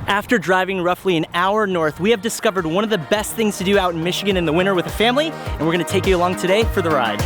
After driving roughly an hour north, we have discovered one of the best things to do out in Michigan in the winter with a family, and we're gonna take you along today for the ride.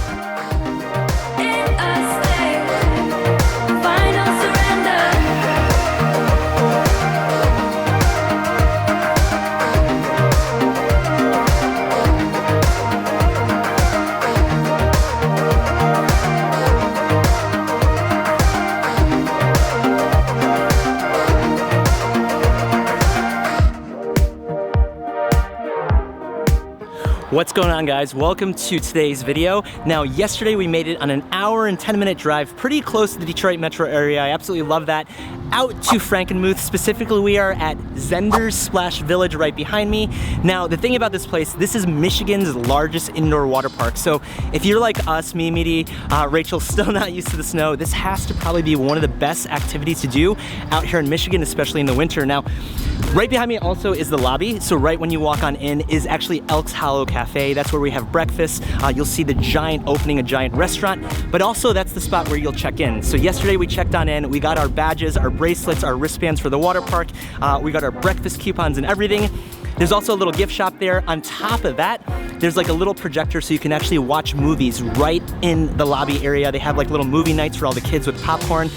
What's going on, guys? Welcome to today's video. Now, yesterday we made it on an hour and 10-minute drive pretty close to the Detroit metro area. I absolutely love that. Out to Frankenmuth. Specifically, we are at Zender's Splash Village right behind me. Now, the thing about this place, this is Michigan's largest indoor water park. So if you're like us, me, Meaty, Rachel, still not used to the snow, this has to probably be one of the best activities to do out here in Michigan, especially in the winter. Now, right behind me also is the lobby. So right when you walk on in is actually Elk's Hollow Cafe. That's where we have breakfast. You'll see the giant opening, a giant restaurant, but also that's the spot where you'll check in. So yesterday we checked on in, we got our badges, our bracelets, our wristbands for the water park. We got our breakfast coupons and everything. There's also a little gift shop there. On top of that, there's like a little projector so you can actually watch movies right in the lobby area. They have like little movie nights for all the kids with popcorn.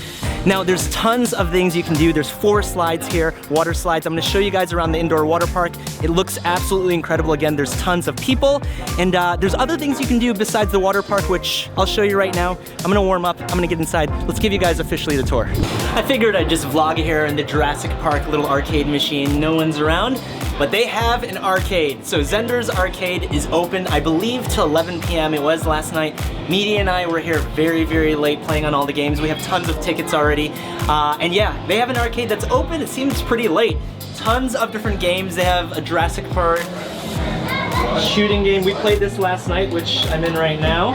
Now, there's tons of things you can do. There's 4 slides here, water slides. I'm gonna show you guys around the indoor water park. It looks absolutely incredible. Again, there's tons of people, and there's other things you can do besides the water park, which I'll show you right now. I'm gonna warm up, I'm gonna get inside. Let's give you guys officially the tour. I figured I'd just vlog here in the Jurassic Park little arcade machine. No one's around, but they have an arcade. So Zender's Arcade is open, I believe, till 11 p.m. It was last night. Meaty and I were here very, very late playing on all the games. We have tons of tickets already. And yeah, they have an arcade that's open. It seems pretty late. Tons of different games. They have a Jurassic Park shooting game. We played this last night, which I'm in right now.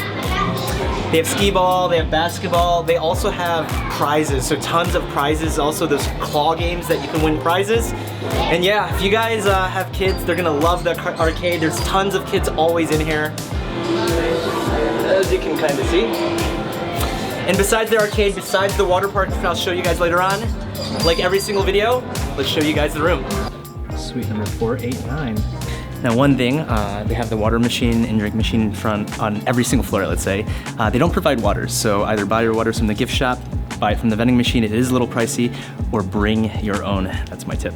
They have skee ball, they have basketball. They also have prizes, so tons of prizes. Also those claw games that you can win prizes. And yeah, if you guys have kids, they're gonna love the arcade. There's tons of kids always in here, as you can kind of see. And besides the arcade, besides the water park, I'll show you guys later on, like every single video, let's show you guys the room. Suite number 489. Now, one thing, they have the water machine and drink machine in front on every single floor, let's say. They don't provide waters, so either buy your waters from the gift shop, buy it from the vending machine, it is a little pricey, or bring your own. That's my tip.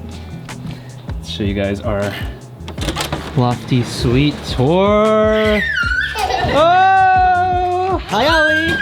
Let's show you guys our lofty suite tour. Oh! Hi, Ollie!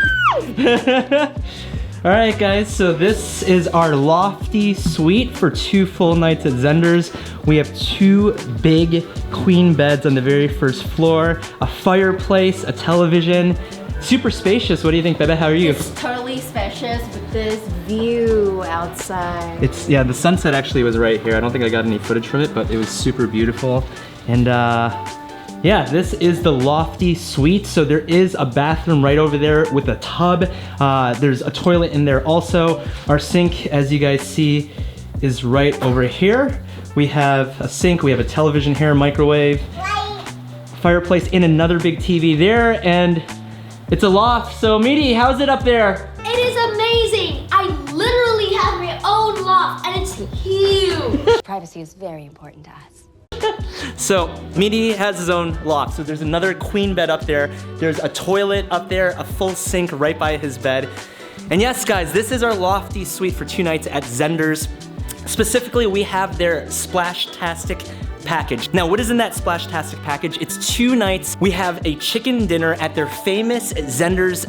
All right, guys, so this is our lofty suite for 2 full nights at Zender's. We have 2 big queen beds on the very first floor, a fireplace, a television. Super spacious. What do you think, Bebe? How are you? It's totally spacious with this view outside. Yeah, the sunset actually was right here. I don't think I got any footage from it, but it was super beautiful. And yeah, this is the lofty suite. So there is a bathroom right over there with a tub. There's a toilet in there also. Our sink, as you guys see, is right over here. We have a sink, we have a television here, microwave, fireplace, and another big TV there, and it's a loft. So Meaty, how's it up there? It is amazing. I literally have my own loft, and it's huge. Privacy is very important to us. So Meaty has his own loft. So there's another queen bed up there. There's a toilet up there, a full sink right by his bed. And yes, guys, this is our lofty suite for 2 nights at Zender's. Specifically, we have their Splash-tastic package. Now, what is in that Splash-tastic package? It's 2 nights. We have a chicken dinner at their famous Zender's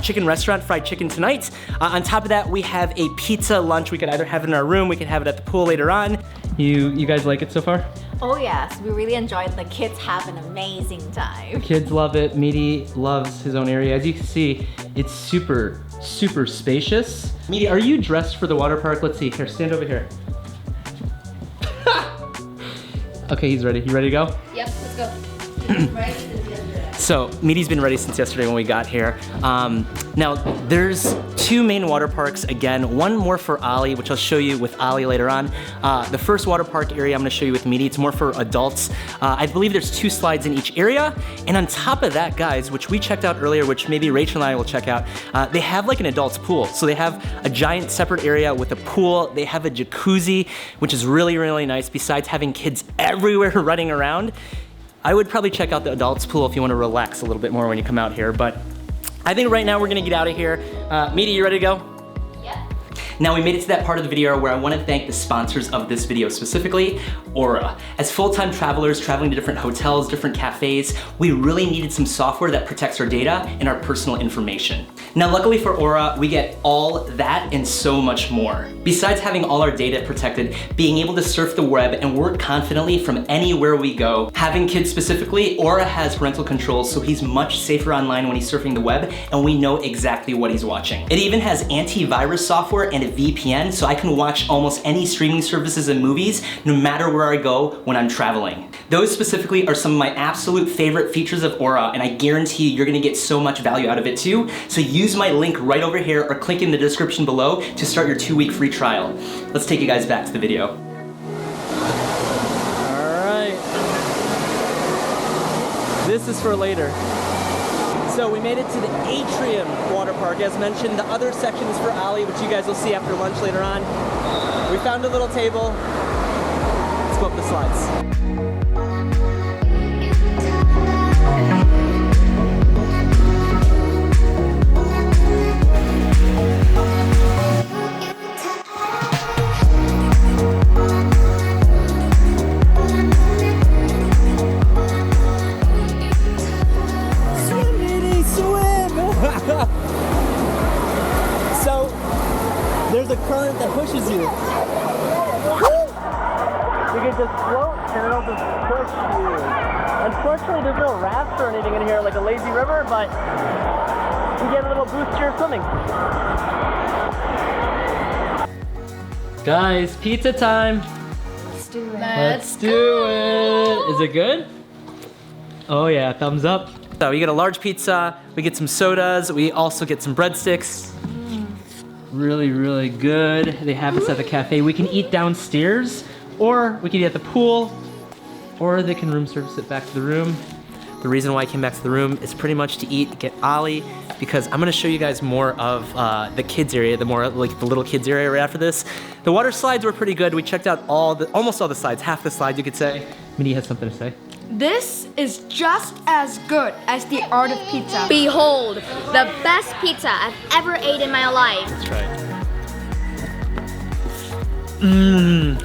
chicken restaurant, Fried Chicken Tonight. On top of that, we have a pizza lunch. We could either have it in our room, we could have it at the pool later on. You guys like it so far? Oh yes, we really enjoyed it. The kids have an amazing time. Kids love it. Meaty loves his own area. As you can see, it's super, super spacious. Meaty, are you dressed for the water park? Let's see. Here, stand over here. Okay, he's ready. You ready to go? Yep, let's go. Right to the So Meaty's been ready since yesterday when we got here. Now there's two main water parks again, one more for Ollie, which I'll show you with Ollie later on. The first water park area I'm gonna show you with Meaty, it's more for adults. I believe there's 2 slides in each area. And on top of that, guys, which we checked out earlier, which maybe Rachel and I will check out, they have like an adult's pool. So they have a giant separate area with a pool. They have a jacuzzi, which is really, really nice, besides having kids everywhere running around. I would probably check out the adults pool if you want to relax a little bit more when you come out here, but I think right now we're gonna get out of here. Meaty, you ready to go? Now we made it to that part of the video where I want to thank the sponsors of this video, specifically Aura. As full-time travelers traveling to different hotels, different cafes, we really needed some software that protects our data and our personal information. Now luckily for Aura, we get all that and so much more. Besides having all our data protected, being able to surf the web and work confidently from anywhere we go. Having kids specifically, Aura has parental controls, so he's much safer online when he's surfing the web, and we know exactly what he's watching. It even has antivirus software and a VPN, so I can watch almost any streaming services and movies no matter where I go when I'm traveling. Those specifically are some of my absolute favorite features of Aura, and I guarantee you're gonna get so much value out of it too. So use my link right over here or click in the description below to start your 2-week free trial. Let's take you guys back to the video. All right. This is for later. So we made it to the Atrium water park. As mentioned, the other section is for Ollie, which you guys will see after lunch later on. We found a little table. Let's go up the slides. So, there's a current that pushes you. You can just float and it'll just push you. Unfortunately, there's no rafts or anything in here like a lazy river, but you get a little boost to your swimming. Guys, pizza time. Let's do it. Let's do it. Is it good? Oh yeah, thumbs up. So we get a large pizza, we get some sodas, we also get some breadsticks. Really, really good. They have this at the cafe. We can eat downstairs, or we can eat at the pool, or they can room service it back to the room. The reason why I came back to the room is pretty much to eat, get Ollie, because I'm gonna show you guys more of the kids area, the more like the little kids area right after this. The water slides were pretty good. We checked out almost all the slides, half the slides you could say. Minnie has something to say. This is just as good as the art of pizza. Behold, the best pizza I've ever ate in my life. That's right. Mmm.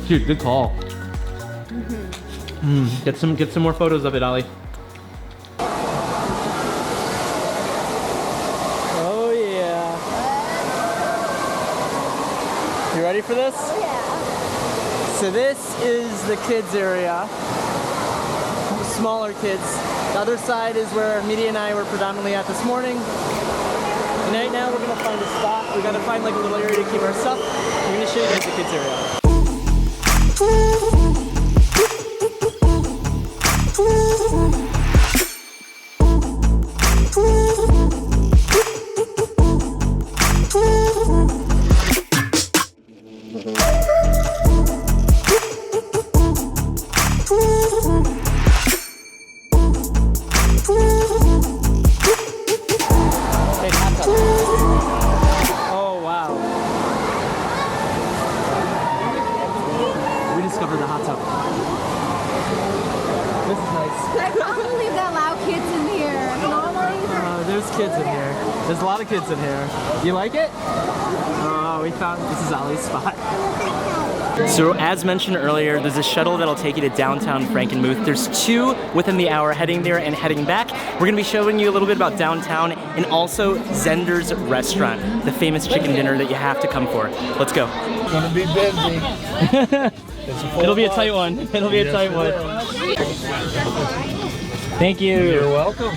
Dude, good call. Get some more photos of it, Ollie. Oh yeah. You ready for this? Oh yeah. So this is the kids area. Smaller kids. The other side is where Meaty and I were predominantly at this morning. And right now we're gonna find a spot. We gotta find like a little area to keep our stuff. We're gonna show you guys the kids area. Oh wow. We discovered the hot tub. This is nice. I can't believe they allow kids in here. Normally, There's kids in here. There's a lot of kids in here. You like it? Oh, we found this is Ollie's spot. So as mentioned earlier, there's a shuttle that'll take you to downtown Frankenmuth. There's 2 within the hour heading there and heading back. We're gonna be showing you a little bit about downtown and also Zender's restaurant, the famous chicken dinner that you have to come for. Let's go. It's gonna be busy. It'll be a tight one. It'll be a tight one. Thank you. You're welcome.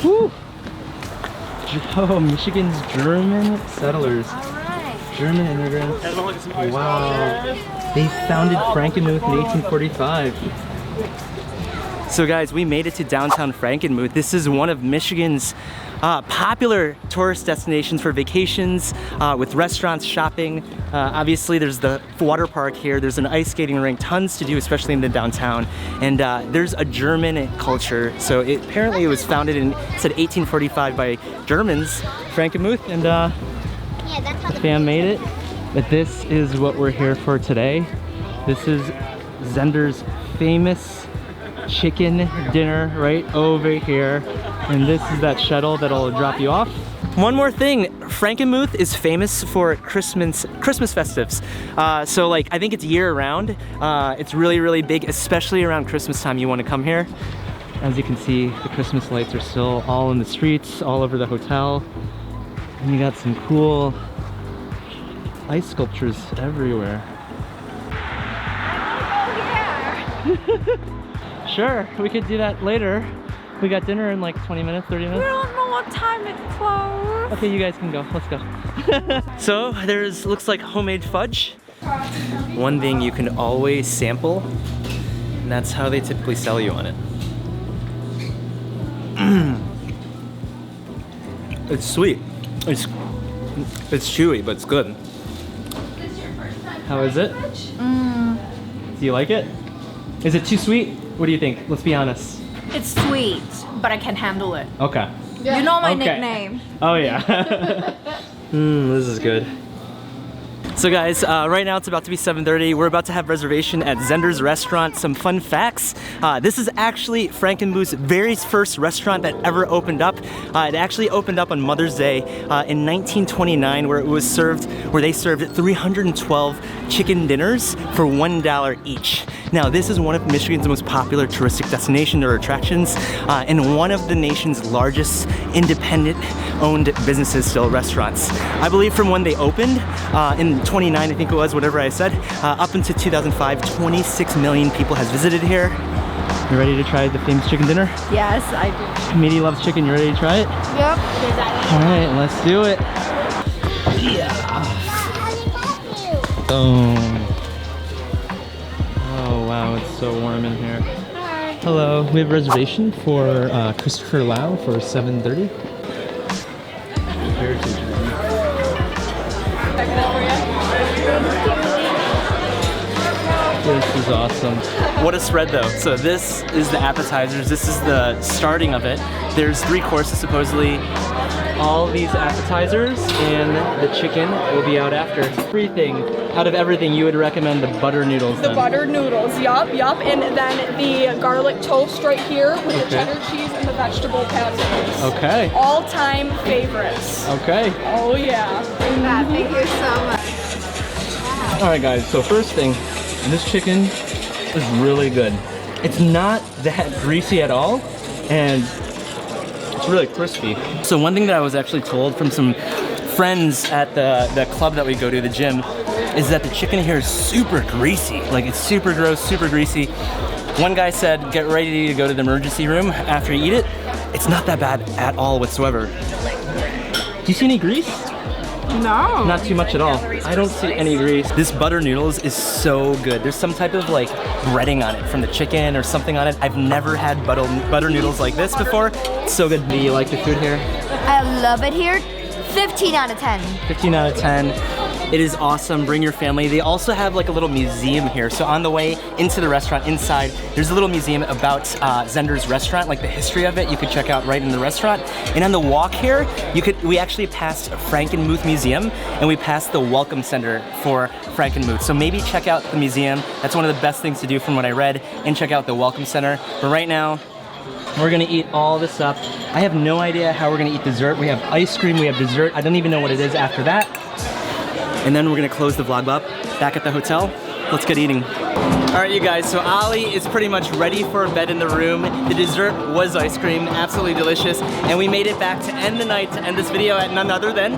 Woo. Oh, Michigan's German settlers. German immigrants. Wow. They founded Frankenmuth in 1845. So guys, we made it to downtown Frankenmuth. This is one of Michigan's popular tourist destinations for vacations, with restaurants, shopping. Obviously there's the water park here, there's an ice skating rink, tons to do, especially in the downtown. And there's a German culture. So apparently it was founded in, it said 1845 by Germans, Frankenmuth, and the fam made it. But this is what we're here for today. This is Zender's famous chicken dinner right over here. And this is that shuttle that'll drop you off. One more thing, Frankenmuth is famous for Christmas festives. So like, I think it's year round. It's really, really big, especially around Christmas time. You want to come here. As you can see, the Christmas lights are still all in the streets, all over the hotel. And you got some cool ice sculptures everywhere. Sure, we could do that later. We got dinner in like 20 minutes, 30 minutes. We don't know what time it's closed. Okay, you guys can go. Let's go. So there's, looks like homemade fudge. One thing you can always sample, and that's how they typically sell you on it. It's sweet. It's chewy, but it's good. How is it? Do you like it? Is it too sweet? What do you think? Let's be honest. It's sweet, but I can handle it. Okay. You know my Okay. nickname. Oh yeah. This is good. So guys, right now it's about to be 7:30. We're about to have reservation at Zender's restaurant. Some fun facts. This is actually Frankenmuth's very first restaurant that ever opened up. It actually opened up on Mother's Day in 1929, where they served 312 chicken dinners for $1 each. Now, this is one of Michigan's most popular touristic destinations or attractions, and one of the nation's largest independent-owned businesses, still restaurants. I believe from when they opened in 29, I think it was, whatever I said, up into 2005, 26 million people has visited here. You ready to try the famous chicken dinner? Yes, I do. Meaty loves chicken. You ready to try it? Yep. All right, let's do it. Boom. Oh wow, it's so warm in here. Hi. Hello, we have a reservation for Christopher Lau for 7:30. This is awesome. What a spread though. So this is the appetizers. This is the starting of it. There's 3 courses supposedly. All these appetizers and the chicken will be out after. Out of everything, you would recommend the butter noodles The then. butter noodles, yup. And then the garlic toast right here with the cheddar cheese and the vegetable patties. Okay. All-time favorites. Okay. Oh yeah. Thank you so much. All right guys, so first thing, this chicken is really good. It's not that greasy at all, and it's really crispy. So one thing that I was actually told from some friends at the club that we go to, the gym, is that the chicken here is super greasy. Like, it's super gross, super greasy. One guy said, get ready to go to the emergency room after you eat it. It's not that bad at all whatsoever. Do you see any grease? No. Not too much at all. I don't see any grease. This butter noodles is so good. There's some type of like breading on it from the chicken or something on it. I've never had butter noodles like this before. It's so good. Do you like the food here? I love it here. 15 out of 10. 15 out of 10. It is awesome. Bring your family. They also have like a little museum here. So on the way into the restaurant inside, there's a little museum about Zender's restaurant, like the history of it. You could check out right in the restaurant. And on the walk here, we actually passed Frankenmuth Museum, and we passed the Welcome Center for Frankenmuth. So maybe check out the museum. That's one of the best things to do from what I read, and check out the Welcome Center. But right now, we're gonna eat all this up. I have no idea how we're gonna eat dessert. We have ice cream, we have dessert. I don't even know what it is after that. And then we're gonna close the vlog up back at the hotel. Let's get eating. All right, you guys, so Ali is pretty much ready for a bed in the room. The dessert was ice cream, absolutely delicious. And we made it back to end the night, to end this video at none other than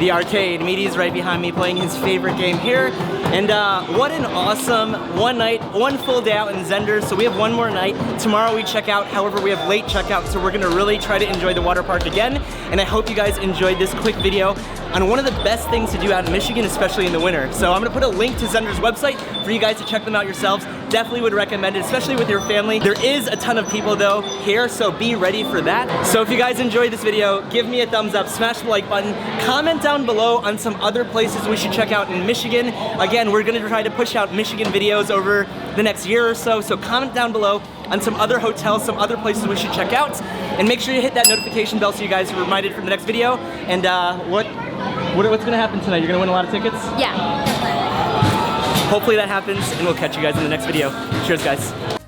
the arcade. Meaty's right behind me playing his favorite game here. And what an awesome one night, one full day out in Zender's. So we have one more night. Tomorrow we check out, however we have late checkout, so we're gonna really try to enjoy the water park again. And I hope you guys enjoyed this quick video on one of the best things to do out in Michigan, especially in the winter. So I'm gonna put a link to Zender's website for you guys to check them out yourselves. definitely would recommend it, especially with your family. There is a ton of people though here, so be ready for that. So if you guys enjoyed this video, give me a thumbs up, smash the like button, comment down below on some other places we should check out in Michigan. Again, we're gonna try to push out Michigan videos over the next year or so, so comment down below on some other hotels, some other places we should check out, and make sure you hit that notification bell so you guys are reminded for the next video. And what's gonna happen tonight? You're gonna win a lot of tickets? Yeah. Hopefully that happens, and we'll catch you guys in the next video. Cheers, guys.